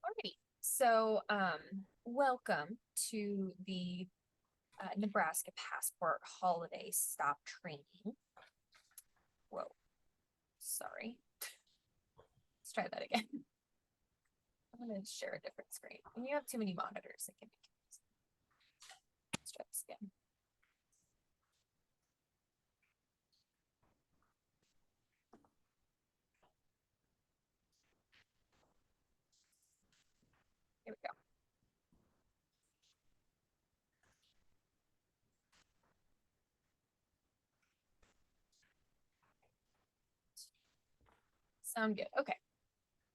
Alrighty. So, welcome to the Nebraska Passport Holiday Stop Training. Whoa, sorry. Let's try that again. I'm going to share a different screen. When you have too many monitors, it can be confusing. Let's try this again. Here we go. Sound good. Okay.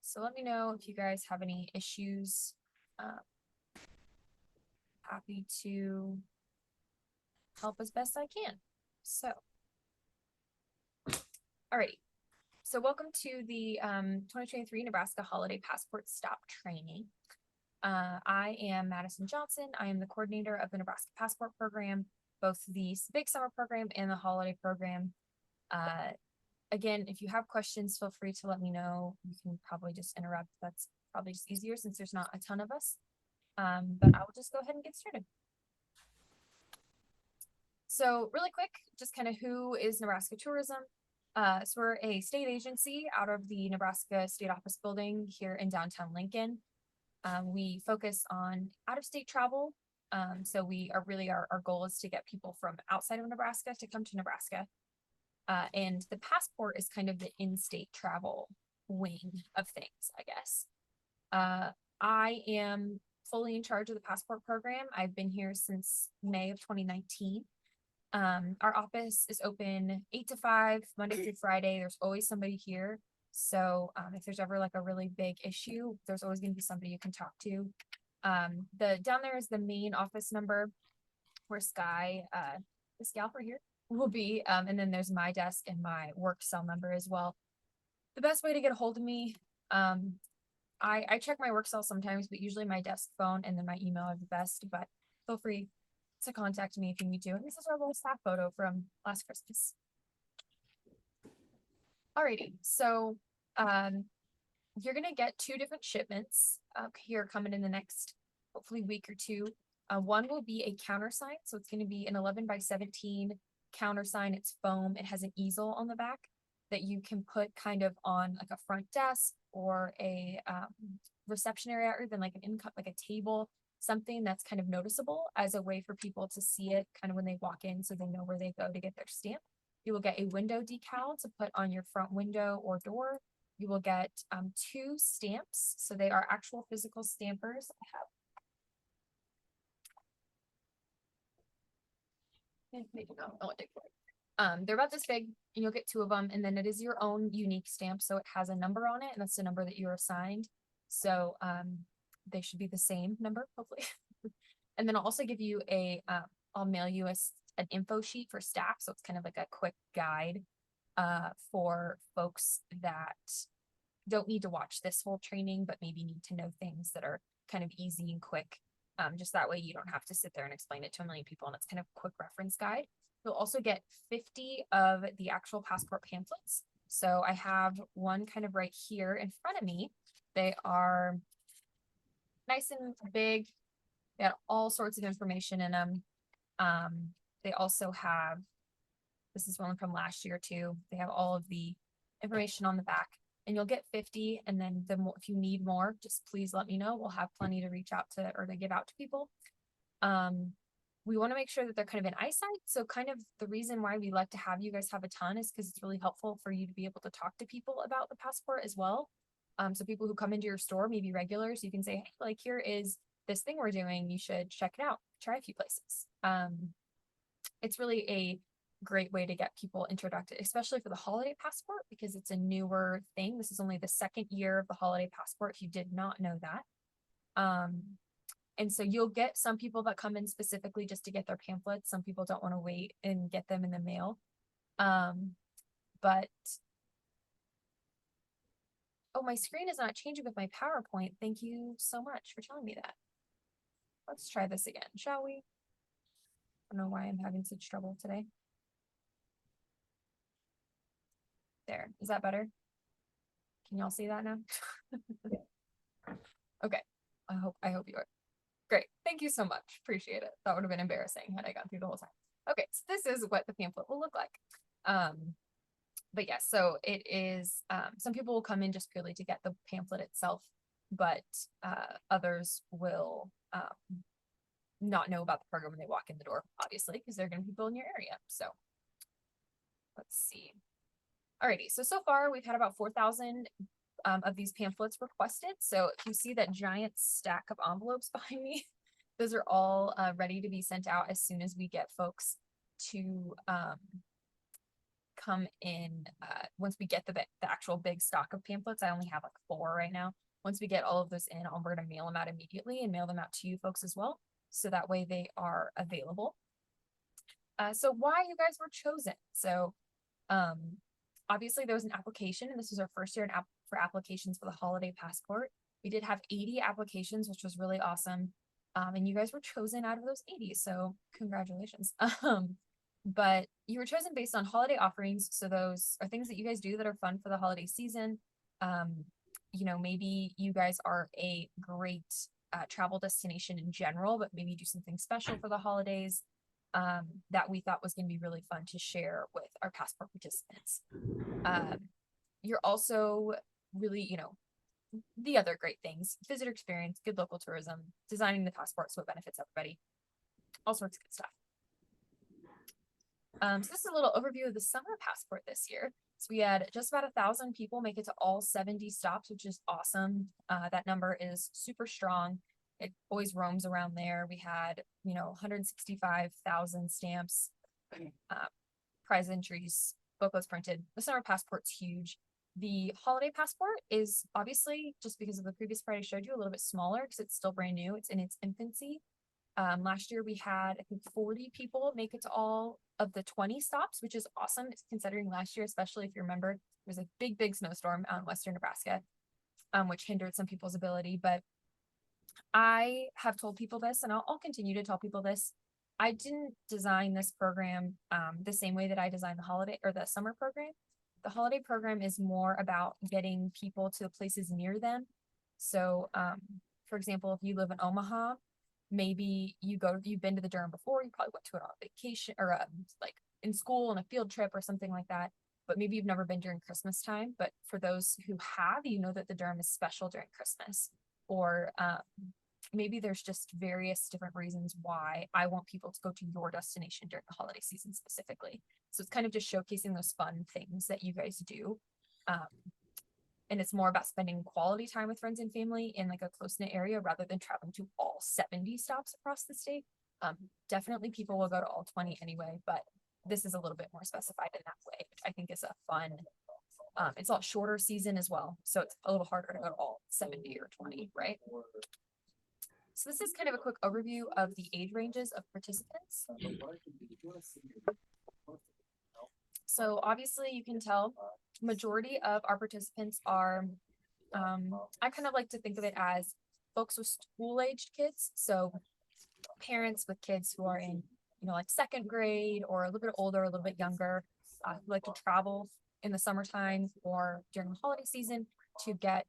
So let me know if you guys have any issues. Happy to help as best I can. So, alrighty. So welcome to the 2023 Nebraska Holiday Passport Stop Training. I am Madison Johnson. I am the coordinator of the Nebraska Passport Program, both the Big Summer Program and the Holiday Program. Again, if you have questions, feel free to let me know. You can probably just interrupt. That's probably just easier since there's not a ton of us. But I will just go ahead and get started. So really quick, just kind of who is Nebraska Tourism? So we're a state agency out of the Nebraska State Office building here in downtown Lincoln. We focus on out-of-state travel. So we are really, our goal is to get people from outside of Nebraska to come to Nebraska. And the passport is kind of the in-state travel wing of things, I guess. I am fully in charge of the passport program. I've been here since May of 2019. Our office is open 8 to 5, Monday through Friday. There's always somebody here. So if there's ever like a really big issue, there's always going to be somebody you can talk to. Down there is the main office number where Sky, this gal for here, will be. And then there's my desk and my work cell number as well. The best way to get a hold of me, I check my work cell sometimes, but usually my desk phone and then my email are the best. But feel free to contact me if you need to. And this is our little staff photo from last Christmas. Alrighty, so you're gonna get 2 different shipments here coming in the next hopefully week or two. One will be a countersign, so it's gonna be an 11 by 17 countersign. It's foam. It has an easel on the back that you can put kind of on like a front desk or a reception area, or even like an income, like a table, something that's kind of noticeable as a way for people to see it kind of when they walk in so they know where they go to get their stamp. You will get a window decal to put on your front window or door. You will get 2 stamps. So they are actual physical stampers. They're about this big, and you'll get 2 of them, and then it is your own unique stamp. So it has a number on it, and that's the number that you're assigned. So they should be the same number, hopefully. And then I'll also give you I'll mail you an info sheet for staff. So it's kind of like a quick guide for folks that don't need to watch this whole training, but maybe need to know things that are kind of easy and quick. Just that way you don't have to sit there and explain it to a million people, and it's kind of a quick reference guide. You'll also get 50 of the actual passport pamphlets. So I have one kind of right here in front of me. They are nice and big. They have all sorts of information in them. They also have, this is one from last year too. They have all of the information on the back, and you'll get 50. And then if you need more, just please let me know. We'll have plenty to reach out to or to give out to people. We want to make sure that they're kind of in eyesight. So kind of the reason why we like to have you guys have a ton is because it's really helpful for you to be able to talk to people about the passport as well. So people who come into your store, maybe regulars, you can say, hey, like here is this thing we're doing. You should check it out. Try a few places. It's really a great way to get people introduced, especially for the holiday passport, because it's a newer thing. This is only the 2nd year of the holiday passport, if you did not know that. And so you'll get some people that come in specifically just to get their pamphlets. Some people don't want to wait and get them in the mail. But oh, my screen is not changing with my PowerPoint. Thank you so much for telling me that. Let's try this again, shall we? I don't know why I'm having such trouble today. There, is that better? Can y'all see that now? Okay. I hope you are. Great. Thank you so much. Appreciate it. That would have been embarrassing had I gone through the whole time. Okay, so this is what the pamphlet will look like. But yes, so it is, some people will come in just purely to get the pamphlet itself, but others will not know about the program when they walk in the door, obviously, because they're going to be people in your area. So let's see. Alrighty, so far we've had about 4,000 of these pamphlets requested. So if you see that giant stack of envelopes behind me, those are all ready to be sent out as soon as we get folks to come in. Once we get the actual big stock of pamphlets, I only have like 4 right now. Once we get all of those in, we're going to mail them out immediately and mail them out to you folks as well. So that way they are available. So why you guys were chosen. So obviously there was an application, and this was our first year for applications for the holiday passport. We did have 80 applications, which was really awesome. And you guys were chosen out of those 80, so congratulations. But you were chosen based on holiday offerings. So those are things that you guys do that are fun for the holiday season. You know, maybe you guys are a great travel destination in general, but maybe do something special for the holidays that we thought was going to be really fun to share with our passport participants. You're also really, you know, the other great things: visitor experience, good local tourism, designing the passport so it benefits everybody, all sorts of good stuff. So this is a little overview of the summer passport this year. So we had just about 1,000 people make it to all 70 stops, which is awesome. That number is super strong. It always roams around there. We had, you know, 165,000 stamps, prize entries, booklets printed. The summer passport's huge. The holiday passport is obviously, just because of the previous part I showed you, a little bit smaller because it's still brand new. It's in its infancy. Last year we had, I think, 40 people make it to all of the 20 stops, which is awesome. It's considering last year, especially if you remember, there was a big snowstorm out in western Nebraska, which hindered some people's ability. But I have told people this, and I'll continue to tell people this. I didn't design this program the same way that I designed the holiday or the summer program. The holiday program is more about getting people to the places near them. So, for example, if you live in Omaha, maybe you've been to the Durham before, you probably went to it on vacation or like in school on a field trip or something like that, but maybe you've never been during Christmas time. But for those who have, you know that the Durham is special during Christmas, or maybe there's just various different reasons why I want people to go to your destination during the holiday season specifically. So it's kind of just showcasing those fun things that you guys do. And it's more about spending quality time with friends and family in like a close-knit area rather than traveling to all 70 stops across the state. Definitely people will go to all 20 anyway, but this is a little bit more specified in that way, which I think is a fun, it's a lot shorter season as well. So it's a little harder to go to all 70 or 20, right? So this is kind of a quick overview of the age ranges of participants. So obviously you can tell majority of our participants are, I kind of like to think of it as folks with school-aged kids. So parents with kids who are in, you know, like second grade or a little bit older, a little bit younger, who like to travel in the summertime or during the holiday season to get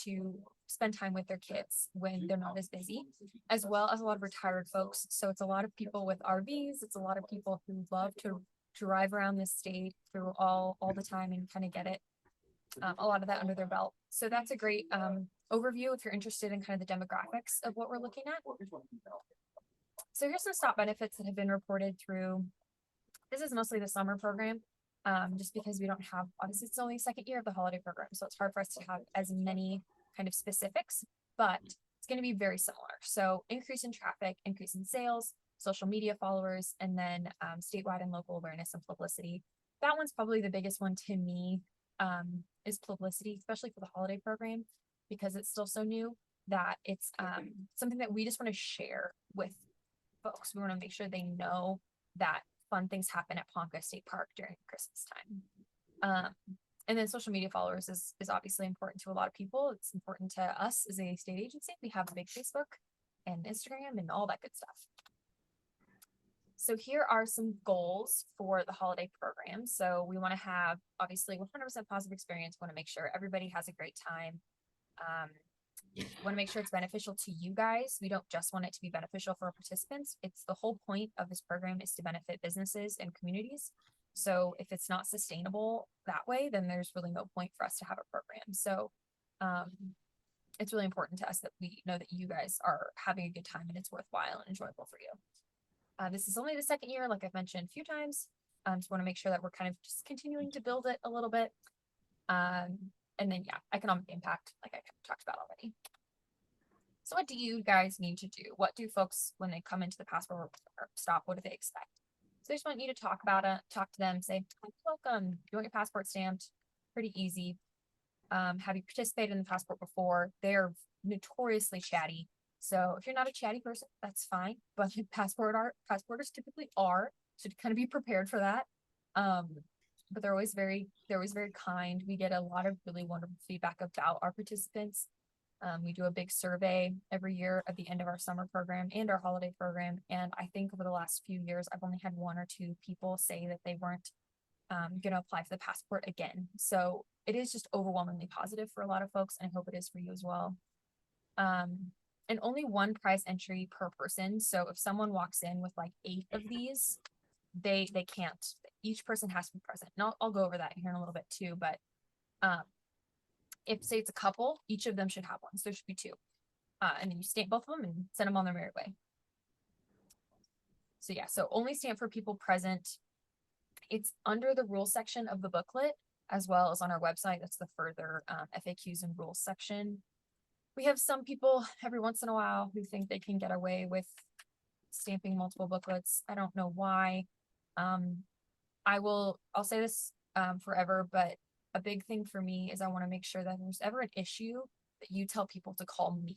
to spend time with their kids when they're not as busy, as well as a lot of retired folks. So it's a lot of people with RVs. It's a lot of people who love to drive around the state through all the time and kind of get it, a lot of that under their belt. So that's a great overview if you're interested in kind of the demographics of what we're looking at. So here's some stop benefits that have been reported through. This is mostly the summer program, just because we don't have, obviously it's only the second year of the holiday program, so it's hard for us to have as many kind of specifics, but it's going to be very similar. So increase in traffic, increase in sales, social media followers, and then statewide and local awareness and publicity. That one's probably the biggest one to me, is publicity, especially for the holiday program, because it's still so new that it's something that we just want to share with folks. We want to make sure they know that fun things happen at Ponca State Park during Christmas time. And then social media followers is obviously important to a lot of people. It's important to us as a state agency. We have a big Facebook and Instagram and all that good stuff. So here are some goals for the holiday program. So we want to have, obviously, 100% positive experience. We want to make sure everybody has a great time. want to make sure it's beneficial to you guys. We don't just want it to be beneficial for our participants. It's the whole point of this program is to benefit businesses and communities. So if it's not sustainable that way, then there's really no point for us to have a program. So it's really important to us that we know that you guys are having a good time and it's worthwhile and enjoyable for you. This is only the second year, like I've mentioned a few times. Just want to make sure that we're kind of just continuing to build it a little bit. And then, yeah, economic impact, like I kind of talked about already. So what do you guys need to do? What do folks, when they come into the passport stop, what do they expect? So I just want you to talk about it, talk to them, say, welcome, you want your passport stamped? Pretty easy. Have you participated in the passport before? They're notoriously chatty. So if you're not a chatty person, that's fine. But passporters typically are, so to kind of be prepared for that. But they're always very kind. We get a lot of really wonderful feedback about our participants. We do a big survey every year at the end of our summer program and our holiday program. And I think over the last few years, I've only had 1 or 2 people say that they weren't going to apply for the passport again. So it is just overwhelmingly positive for a lot of folks, and I hope it is for you as well. And only 1 prize entry per person. So if someone walks in with like 8 of these, they can't. Each person has to be present. And I'll go over that here in a little bit too. But if say it's a couple, each of them should have 1. So there should be 2. And then you stamp both of them and send them on their merry way. So yeah, so only stamp for people present. It's under the rules section of the booklet, as well as on our website. That's the further FAQs and rules section. We have some people every once in a while who think they can get away with stamping multiple booklets. I don't know why. I'll say this forever, but a big thing for me is I want to make sure that if there's ever an issue that you tell people to call me.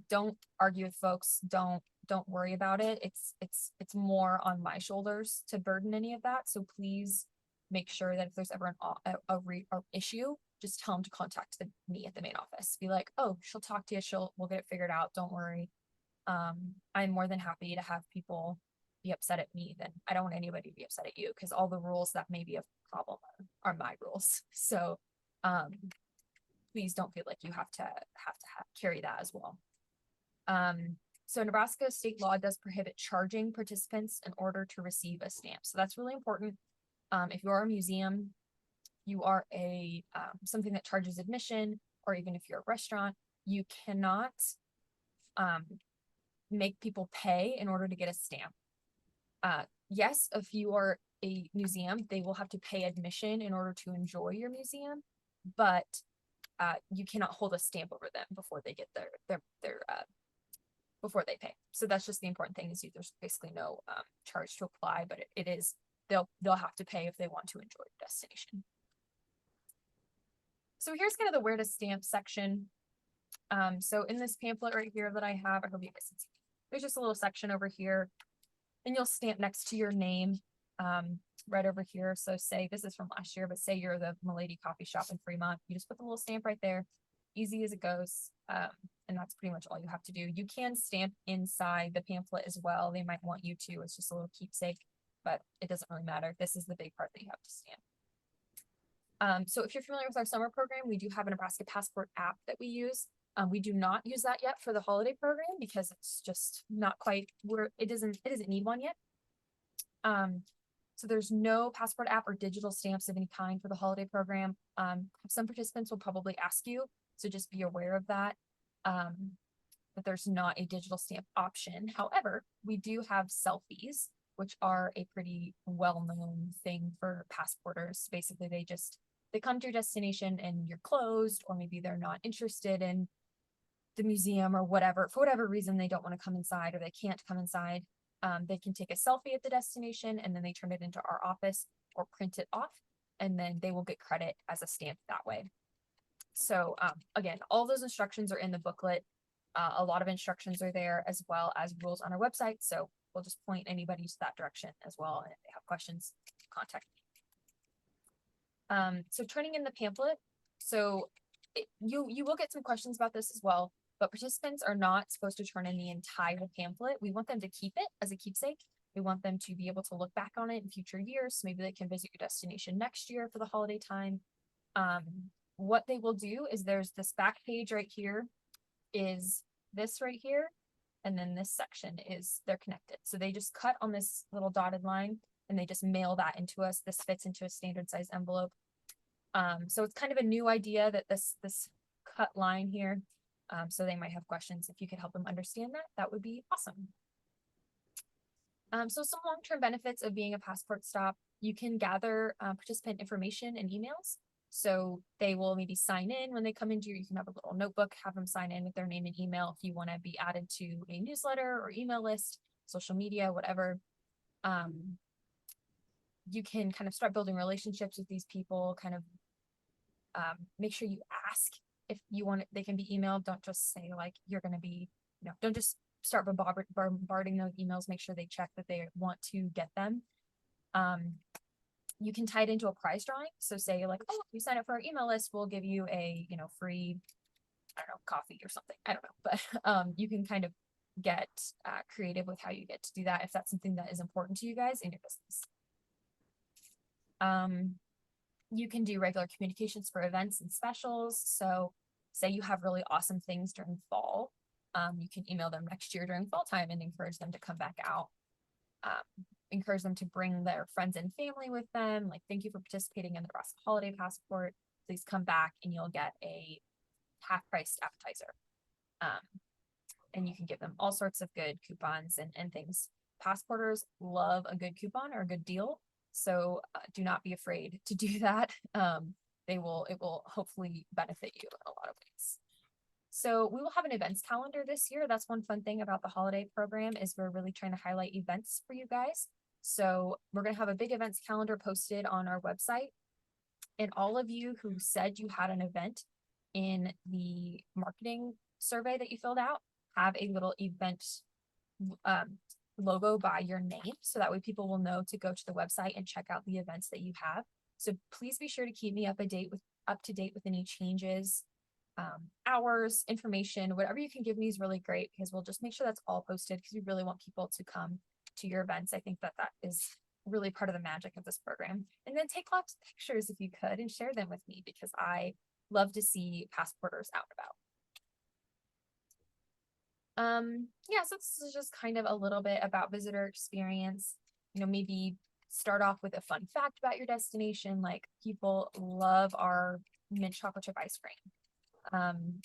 Don't argue with folks. Don't worry about it. It's more on my shoulders to burden any of that. So please make sure that if there's ever an issue, just tell them to contact me at the main office. Be like, oh, she'll talk to you. We'll get it figured out. Don't worry. I'm more than happy to have people be upset at me. Then I don't want anybody to be upset at you, because all the rules that may be a problem are my rules. So please don't feel like you have to carry that as well. So Nebraska state law does prohibit charging participants in order to receive a stamp. So that's really important. If you are a museum, you are a something that charges admission, or even if you're a restaurant, you cannot make people pay in order to get a stamp. Yes, if you are a museum, they will have to pay admission in order to enjoy your museum, but you cannot hold a stamp over them before they get their before they pay. So that's just the important thing, is there's basically no charge to apply, but it is they'll have to pay if they want to enjoy the destination. So here's kind of the where to stamp section. So in this pamphlet right here that I have, I hope you guys can see, there's just a little section over here, and you'll stamp next to your name right over here. So say this is from last year, but say you're the Milady Coffee Shop in Fremont, you just put the little stamp right there, easy as it goes. And that's pretty much all you have to do. You can stamp inside the pamphlet as well. They might want you to. It's just a little keepsake, but it doesn't really matter. This is the big part that you have to stamp. So if you're familiar with our summer program, we do have a Nebraska Passport app that we use. We do not use that yet for the holiday program because it's just not quite it doesn't need one yet. So there's no passport app or digital stamps of any kind for the holiday program. Some participants will probably ask you, so just be aware of that. But there's not a digital stamp option. However, we do have selfies, which are a pretty well-known thing for passporters. Basically, they come to your destination and you're closed, or maybe they're not interested in the museum or whatever. For whatever reason, they don't want to come inside, or they can't come inside. They can take a selfie at the destination, and then they turn it into our office or print it off, and then they will get credit as a stamp that way. So again, all those instructions are in the booklet. A lot of instructions are there, as well as rules on our website. So we'll just point anybody to that direction as well. And if they have questions, contact me. So turning in the pamphlet. So you will get some questions about this as well, but participants are not supposed to turn in the entire pamphlet. We want them to keep it as a keepsake. We want them to be able to look back on it in future years. So maybe they can visit your destination next year for the holiday time. What they will do is there's this back page right here is this right here. And then this section is, they're connected. So they just cut on this little dotted line and they just mail that into us. This fits into a standard size envelope. So it's kind of a new idea that this cut line here. So they might have questions. If you could help them understand that, that would be awesome. So some long-term benefits of being a passport stop, you can gather participant information and emails. So they will maybe sign in when they come into you can have a little notebook, have them sign in with their name and email if you want to be added to a newsletter or email list, social media, whatever. You can kind of start building relationships with these people, kind of make sure you ask if you want it, they can be emailed. Don't just say like, you're going to be, don't just start bombarding those emails. Make sure they check that they want to get them. You can tie it into a prize drawing. So say like, oh, if you sign up for our email list, we'll give you a, free, I don't know, coffee or something. I don't know, but you can kind of get creative with how you get to do that if that's something that is important to you guys in your business. You can do regular communications for events and specials. So say you have really awesome things during fall, you can email them next year during fall time and encourage them to come back out. Encourage them to bring their friends and family with them. Like, thank you for participating in the Nebraska Holiday Passport. Please come back and you'll get a half-priced appetizer. And you can give them all sorts of good coupons and things. Passporters love a good coupon or a good deal. So do not be afraid to do that. It will hopefully benefit you in a lot of ways. So we will have an events calendar this year. That's one fun thing about the holiday program is we're really trying to highlight events for you guys. So we're going to have a big events calendar posted on our website. And all of you who said you had an event in the marketing survey that you filled out have a little event logo by your name. So that way people will know to go to the website and check out the events that you have. So please be sure to keep me up to date with any changes, hours, information, whatever you can give me is really great because we'll just make sure that's all posted because we really want people to come to your events. I think that is really part of the magic of this program. And then take lots of pictures if you could and share them with me because I love to see passporters out and about. Yeah, so this is just kind of a little bit about visitor experience. Maybe start off with a fun fact about your destination. Like people love our mint chocolate chip ice cream.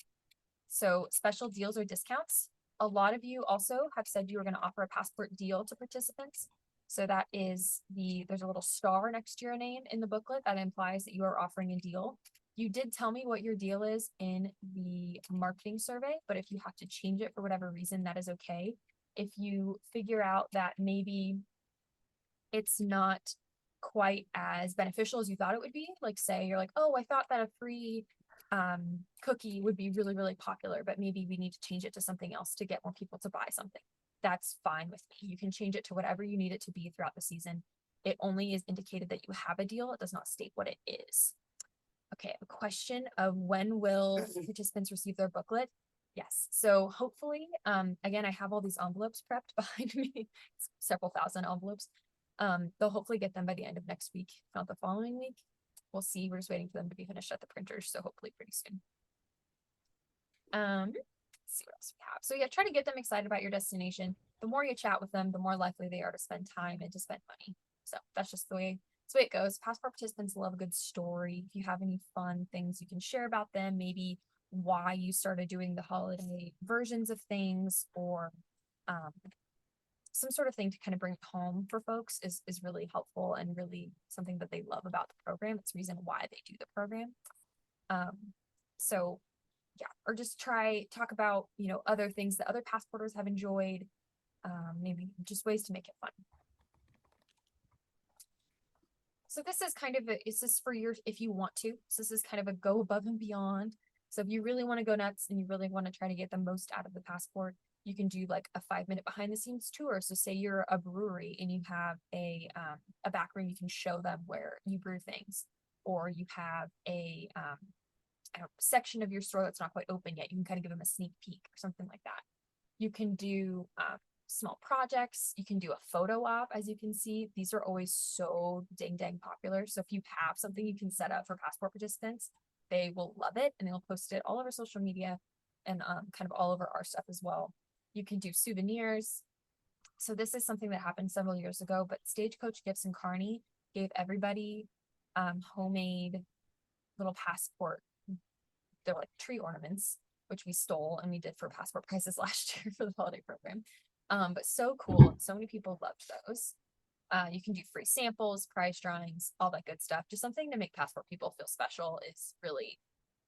So special deals or discounts. A lot of you also have said you were going to offer a passport deal to participants. So that is there's a little star next to your name in the booklet that implies that you are offering a deal. You did tell me what your deal is in the marketing survey, but if you have to change it for whatever reason, that is okay. If you figure out that maybe it's not quite as beneficial as you thought it would be, like say you're like, oh, I thought that a free cookie would be really, really popular, but maybe we need to change it to something else to get more people to buy something. That's fine with me. You can change it to whatever you need it to be throughout the season. It only is indicated that you have a deal. It does not state what it is. Okay, a question of when will participants receive their booklet? Yes, so hopefully, again, I have all these envelopes prepped behind me, several thousand envelopes. They'll hopefully get them by the end of next week, if not the following week. We'll see. We're just waiting for them to be finished at the printers, so hopefully pretty soon. Let's see what else we have. So yeah, try to get them excited about your destination. The more you chat with them, the more likely they are to spend time and to spend money. So that's just the way it goes. Passport participants love a good story. If you have any fun things you can share about them, maybe why you started doing the holiday versions of things or some sort of thing to kind of bring home for folks is really helpful and really something that they love about the program. It's the reason why they do the program. So yeah, or just talk about, other things that other passporters have enjoyed, maybe just ways to make it fun. So this is kind of it's just for if you want to. So this is kind of a go above and beyond. So if you really want to go nuts and you really want to try to get the most out of the passport, you can do like a 5-minute behind the scenes tour. So say you're a brewery and you have a back room, you can show them where you brew things, or you have a section of your store that's not quite open yet. You can kind of give them a sneak peek or something like that. You can do small projects. You can do a photo op. As you can see, these are always so dang popular. So if you have something you can set up for passport participants, they will love it and they'll post it all over social media. and kind of all over our stuff as well. You can do souvenirs. So this is something that happened several years ago, but Stagecoach Gifts and Carney gave everybody homemade little passport. They're like tree ornaments, which we stole and we did for passport prices last year for the holiday program. But so cool. So many people loved those. You can do free samples, prize drawings, all that good stuff. Just something to make passport people feel special is really,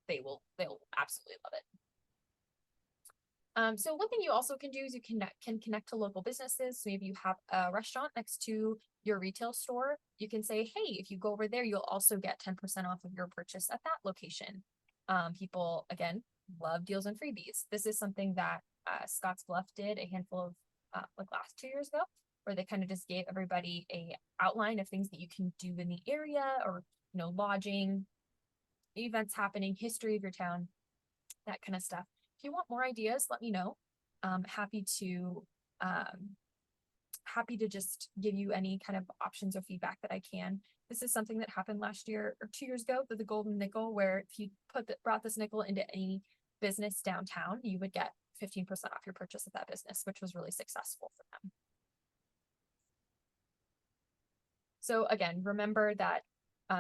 they'll absolutely love it. So one thing you also can do is you can connect to local businesses. So maybe you have a restaurant next to your retail store. You can say, hey, if you go over there, you'll also get 10% off of your purchase at that location. People, again, love deals and freebies. This is something that Scotts Bluff did a handful of like last 2 years ago, where they kind of just gave everybody a outline of things that you can do in the area, or lodging, events happening, history of your town, that kind of stuff. If you want more ideas, let me know. Happy to just give you any kind of options or feedback that I can. This is something that happened last year or 2 years ago with the golden nickel, where if you brought this nickel into any business downtown, you would get 15% off your purchase of that business, which was really successful for them. So again, remember that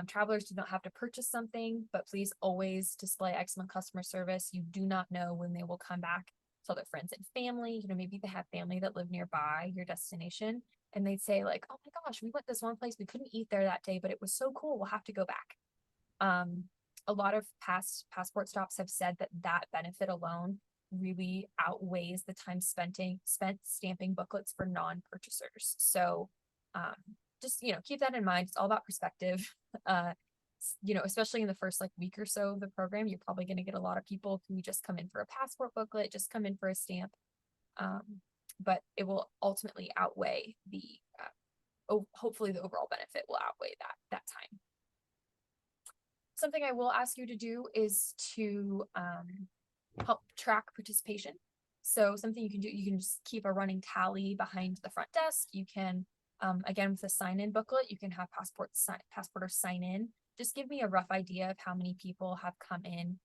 travelers do not have to purchase something, but please always display excellent customer service. You do not know when they will come back. Tell their friends and family, maybe they have family that live nearby your destination, and they'd say like, oh my gosh, we went this one place, we couldn't eat there that day, but it was so cool, we'll have to go back. A lot of past passport stops have said that benefit alone really outweighs the time spent stamping booklets for non-purchasers. So just keep that in mind. It's all about perspective. Especially in the first week or so of the program, you're probably going to get a lot of people who just come in for a passport booklet, just come in for a stamp. But it will ultimately outweigh hopefully the overall benefit will outweigh that time. Something I will ask you to do is to help track participation. So something you can do, you can just keep a running tally behind the front desk. You can, again, with the sign-in booklet, you can have passporters sign in. Just give me a rough idea of how many people have come in.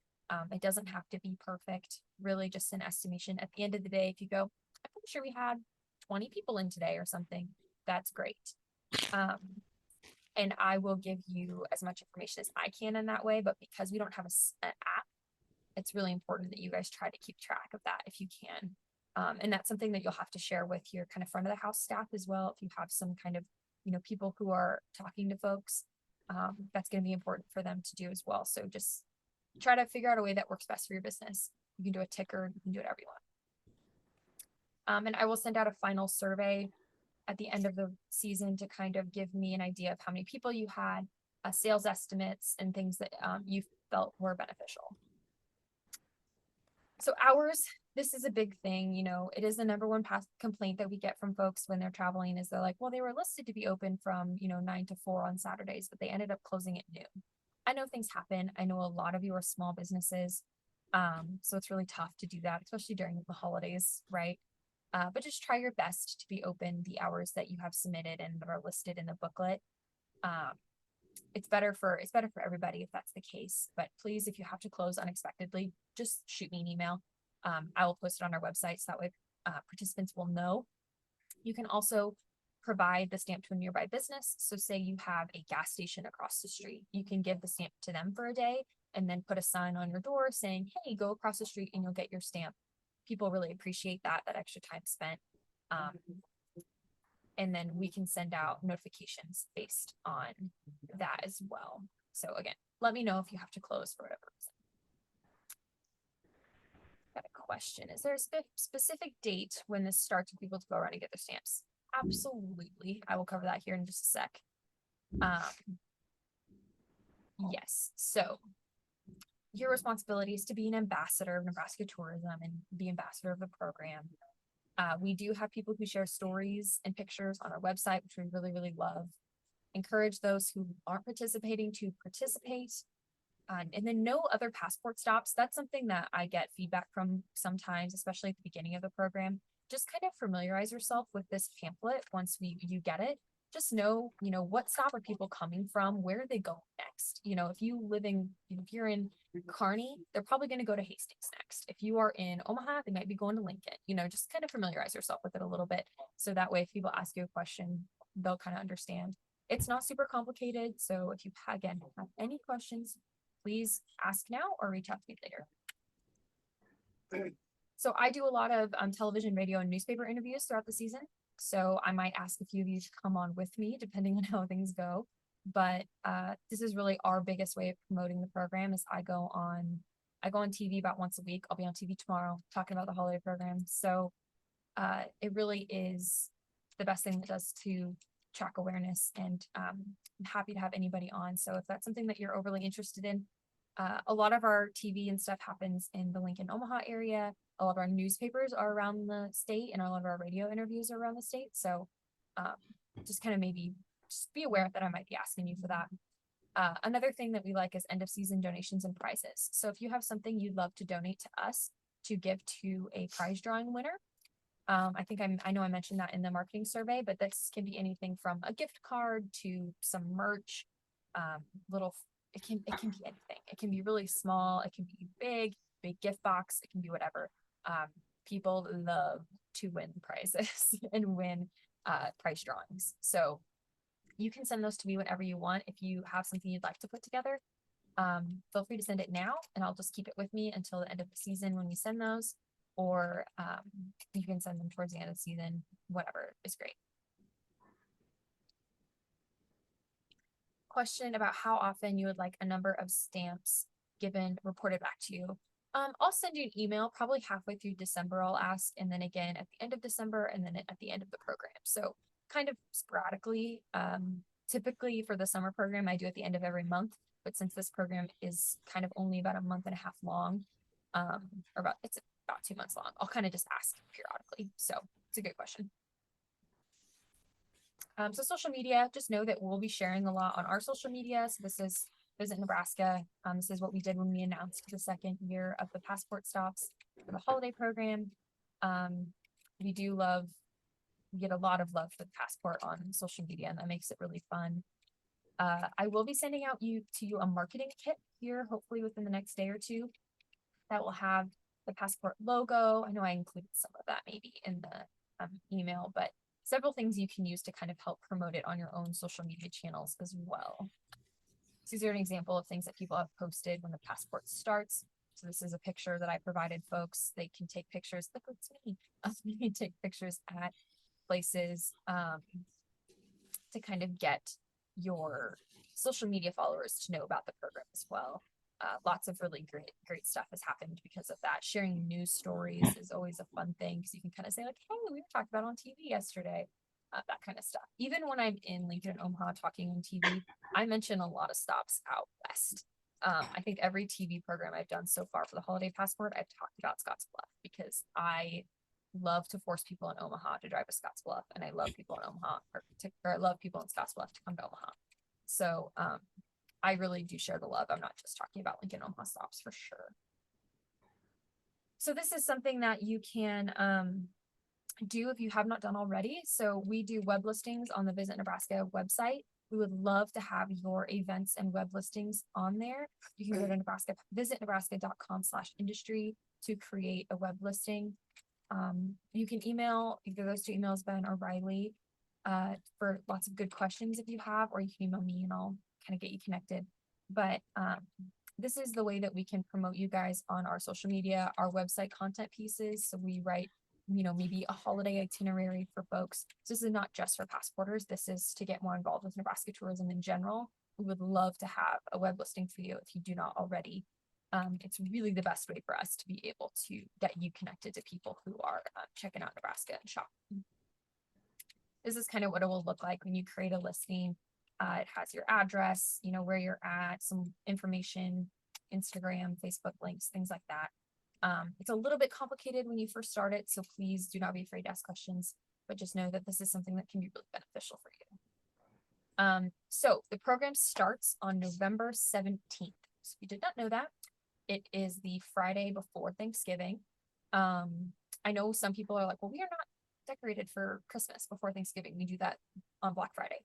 It doesn't have to be perfect, really just an estimation. At the end of the day, if you go, I'm pretty sure we had 20 people in today or something, that's great. And I will give you as much information as I can in that way, but because we don't have an app, it's really important that you guys try to keep track of that if you can. And that's something that you'll have to share with your kind of front of the house staff as well. If you have some kind of, people who are talking to folks, that's going to be important for them to do as well. So just try to figure out a way that works best for your business. You can do a ticker, you can do whatever you want. And I will send out a final survey at the end of the season to kind of give me an idea of how many people you had, sales estimates, and things that you felt were beneficial. So hours, this is a big thing. It is the number one complaint that we get from folks when they're traveling is they're like, well, they were listed to be open from, 9 to 4 on Saturdays, but they ended up closing at noon. I know things happen. I know a lot of you are small businesses. So it's really tough to do that, especially during the holidays, right? But just try your best to be open the hours that you have submitted and that are listed in the booklet. It's better for everybody if that's the case. But please, if you have to close unexpectedly, just shoot me an email. I will post it on our website so that way participants will know. You can also provide the stamp to a nearby business. So say you have a gas station across the street, you can give the stamp to them for a day and then put a sign on your door saying, hey, go across the street and you'll get your stamp. People really appreciate that extra time spent. And then we can send out notifications based on that as well. So again, let me know if you have to close for whatever reason. Got a question. Is there a specific date when this starts for people to go around and get their stamps? Absolutely. I will cover that here in just a sec. Yes. So your responsibility is to be an ambassador of Nebraska tourism and be ambassador of the program. We do have people who share stories and pictures on our website, which we really, really love. Encourage those who aren't participating to participate. And then no other passport stops. That's something that I get feedback from sometimes, especially at the beginning of the program. Just kind of familiarize yourself with this pamphlet once you get it. Just know, what stop are people coming from? Where are they going next? next. You know, if you're in Kearney, they're probably going to go to Hastings next. If you are in Omaha, they might be going to Lincoln. You know, just kind of familiarize yourself with it a little bit. So that way, if people ask you a question, they'll kind of understand. It's not super complicated. So if you, again, have any questions, please ask now or reach out to me later. So I do a lot of television, radio, and newspaper interviews throughout the season. So I might ask a few of you to come on with me, depending on how things go. But this is really our biggest way of promoting the program is I go on TV about once a week. I'll be on TV tomorrow talking about the holiday program. So it really is the best thing that does to track awareness, and I'm happy to have anybody on. So if that's something that you're overly interested in, a lot of our TV and stuff happens in the Lincoln, Omaha area. A lot of our newspapers are around the state, and a lot of our radio interviews are around the state. So just kind of maybe just be aware that I might be asking you for that. Another thing that we like is end of season donations and prizes. So if you have something you'd love to donate to us to give to a prize drawing winner, I know I mentioned that in the marketing survey, but this can be anything from a gift card to some merch, it can be anything. It can be really small. It can be big gift box. It can be whatever. People love to win prizes and win prize drawings. So you can send those to me whenever you want. If you have something you'd like to put together, feel free to send it now, and I'll just keep it with me until the end of the season when we send those. Or you can send them towards the end of the season. Whatever is great. Question about how often you would like a number of stamps reported back to you. I'll send you an email probably halfway through December. I'll ask, and then again at the end of December, and then at the end of the program. So kind of sporadically. Typically for the summer program, I do at the end of every month. But since this program is kind of only about a month and a half long, it's about 2 months long, I'll kind of just ask periodically. So it's a good question. So social media, just know that we'll be sharing a lot on our social media. So this is Visit Nebraska. This is what we did when we announced the second year of the passport stops for the holiday program. We get a lot of love for the passport on social media, and that makes it really fun. I will be sending out to you a marketing kit here, hopefully within the next day or two, that will have the passport logo. I know I included some of that maybe in the email, but several things you can use to kind of help promote it on your own social media channels as well. So these are an example of things that people have posted when the passport starts. So this is a picture that I provided folks. They can take pictures. Look, it's me. You can take pictures at places to kind of get your social media followers to know about the program as well. Lots of really great stuff has happened because of that. Sharing news stories is always a fun thing because you can kind of say like, hey, we talked about on TV yesterday, that kind of stuff. Even when I'm in Lincoln and Omaha talking on TV, I mention a lot of stops out west. I think every TV program I've done so far for the holiday passport, I've talked about Scottsbluff because I love to force people in Omaha to drive to Scottsbluff, and I love people in Omaha, or I love people in Scottsbluff to come to Omaha. So I really do share the love. I'm not just talking about Lincoln Omaha stops for sure. So this is something that you can do if you have not done already. So we do web listings on the Visit Nebraska website. We would love to have your events and web listings on there. You can go to visitnebraska.com/industry to create a web listing. You can email either those two emails, Ben or Riley, for lots of good questions if you have, or you can email me and I'll kind of get you connected. But this is the way that we can promote you guys on our social media, our website content pieces. So we write, maybe a holiday itinerary for folks. So this is not just for passporters. This is to get more involved with Nebraska tourism in general. We would love to have a web listing for you if you do not already. It's really the best way for us to be able to get you connected to people who are checking out Nebraska and shopping. This is kind of what it will look like when you create a listing. It has your address, where you're at, some information, Instagram, Facebook links, things like that. It's a little bit complicated when you first start it, so please do not be afraid to ask questions, but just know that this is something that can be really beneficial for you. So the program starts on November 17th. So if you did not know that, it is the Friday before Thanksgiving. I know some people are like, well, we are not decorated for Christmas before Thanksgiving. We do that on Black Friday.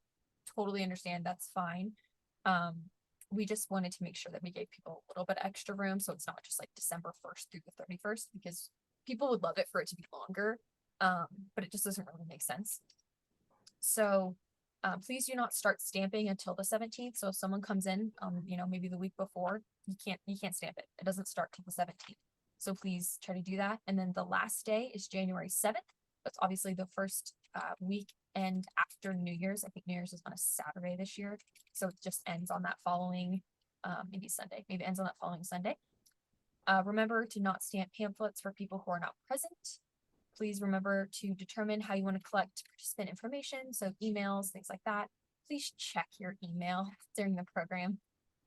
Totally understand. That's fine. we just wanted to make sure that we gave people a little bit extra room, so it's not just like December 1st through the 31st, because people would love it for it to be longer, but it just doesn't really make sense. So please do not start stamping until the 17th. So if someone comes in, maybe the week before, you can't stamp it. It doesn't start till the 17th. So please try to do that. And then the last day is January 7th. That's obviously the first weekend after New Year's. I think New Year's is on a Saturday this year. So it just ends on that following, maybe Sunday. Maybe it ends on that following Sunday. Remember to not stamp pamphlets for people who are not present. Please remember to determine how you want to collect participant information, so emails, things like that. Please check your email during the program.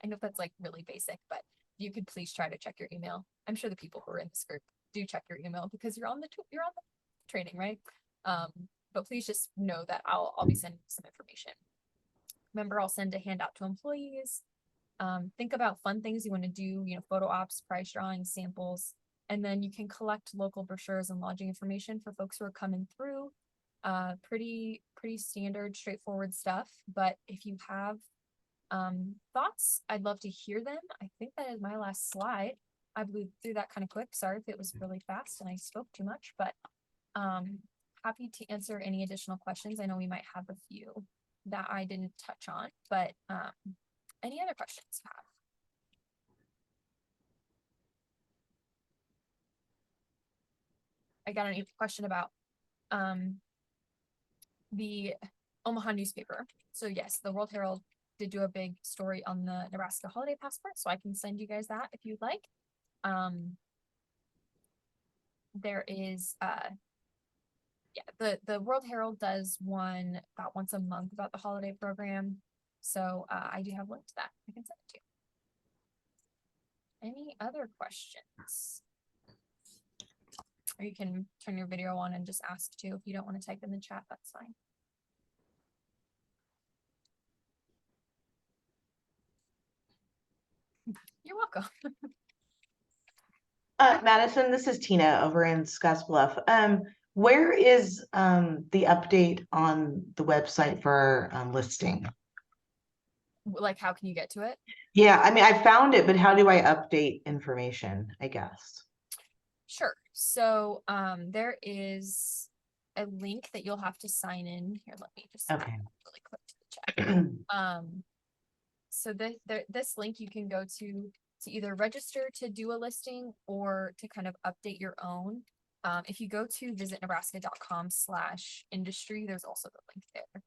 I know that's like really basic, but you could please try to check your email. I'm sure the people who are in this group do check your email because you're on the training, right? But please just know that I'll be sending some information. Remember, I'll send a handout to employees. Think about fun things you want to do, photo ops, price drawings, samples. And then you can collect local brochures and lodging information for folks who are coming through. Pretty standard, straightforward stuff. But if you have thoughts, I'd love to hear them. I think that is my last slide. I blew through that kind of quick. Sorry if it was really fast and I spoke too much, but happy to answer any additional questions. I know we might have a few that I didn't touch on, but any other questions you have? I got a question about the Omaha newspaper. So yes, the World Herald did do a big story on the Nebraska holiday passport, so I can send you guys that if you'd like. There is the World Herald does one about once a month about the holiday program. So I do have a link to that. I can send it to you. Any other questions? Or you can turn your video on and just ask too. If you don't want to type in the chat, that's fine. You're welcome. Madison, this is Tina over in Scottsbluff. Where is the update on the website for listing? Like, how can you get to it? Yeah, I mean, I found it, but how do I update information, I guess? Sure. So there is a link that you'll have to sign in. Here, let me just Okay. really quick to the chat. So this link you can go to either register to do a listing or to kind of update your own. If you go to visitnebraska.com/industry, there's also the link there.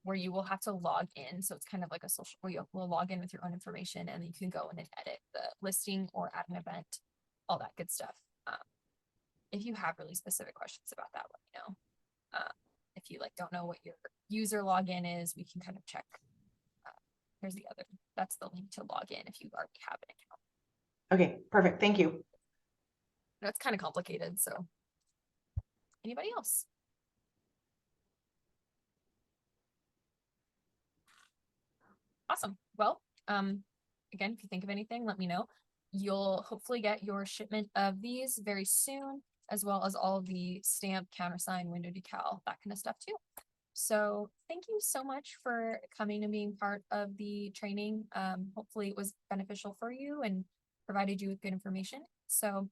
Where you will have to log in. So it's kind of like a social where you will log in with your own information and you can go in and edit the listing or add an event, all that good stuff. If you have really specific questions about that, let me know. If you don't know what your user login is, we can kind of check. Here's that's the link to log in if you already have an account. Okay, perfect. Thank you. That's kind of complicated. So anybody else? Awesome. Well, again, if you think of anything, let me know. You'll hopefully get your shipment of these very soon, as well as all of the stamp, countersign, window decal, that kind of stuff too. So thank you so much for coming and being part of the training. Hopefully it was beneficial for you and provided you with good information. So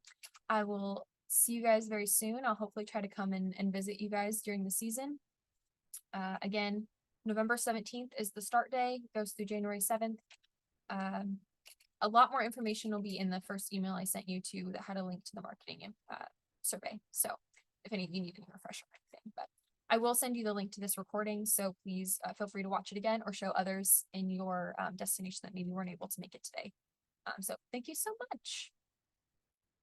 I will see you guys very soon. I'll hopefully try to come and visit you guys during the season. Again, November 17th is the start day, goes through January 7th. A lot more information will be in the first email I sent you to that had a link to the marketing survey. So if you need any refresher or anything, but I will send you the link to this recording. So please feel free to watch it again or show others in your destination that maybe weren't able to make it today. So thank you so much.